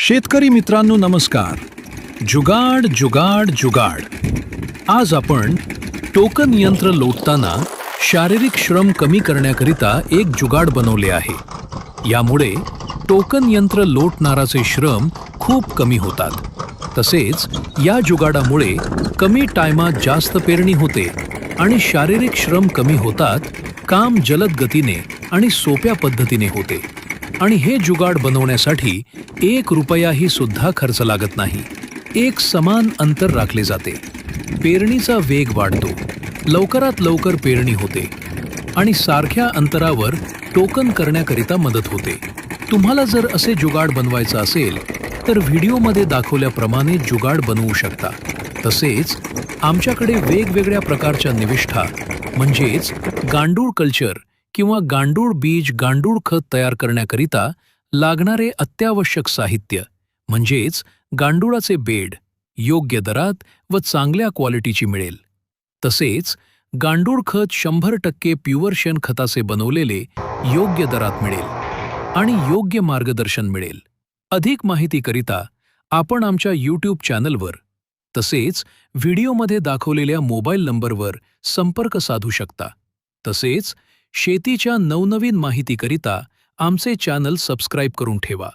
शेतकरी मित्रांनो नमस्कार. जुगाड जुगाड जुगाड. आज आपण टोकन यंत्र लोटताना शारीरिक श्रम कमी करण्याकरिता एक जुगाड बनवले आहे. यामुळे टोकन यंत्र लोटणाराचे श्रम खूप कमी होतात. तसेच या जुगाडामुळे कमी टायमात जास्त पेरणी होते आणि शारीरिक श्रम कमी होतात. काम जलद गतीने आणि सोप्या पद्धतीने होते आणि हे जुगाड बनवण्यासाठी 1 रुपयाही सुद्धा खर्च लागत नाही. एक समान अंतर राखले जाते. पेरणीचा वेग वाढतो, लवकरात लवकर पेरणी होते आणि सारख्या अंतरावर टोकन करण्याकरिता मदत होते. तुम्हाला जर असे जुगाड बनवायचं असेल तर व्हिडिओमध्ये दाखवल्याप्रमाणे जुगाड बनवू शकता. तसेच आमच्याकडे वेगवेगळ्या प्रकारच्या निविष्ठा म्हणजेच गांडूळ कल्चर किंवा गांडूळ बीज गांडूळ खत तयार करण्याकरिता लागणारे अत्यावश्यक साहित्य म्हणजेच गांडुळाचे बेड योग्य दरात व चांगल्या क्वालिटीची मिळेल. तसेच गांडूळ खत 100% प्युअर शेणखताचे बनवलेले योग्य दरात मिळेल आणि योग्य मार्गदर्शन मिळेल. अधिक माहितीकरिता आपण आमच्या यूट्यूब चॅनलवर तसेच व्हिडिओमध्ये दाखवलेल्या मोबाईल नंबरवर संपर्क साधू शकता. तसेच शेतीच्या नवनवीन माहितीकरिता आमचे चॅनल सबस्क्राईब करून ठेवा.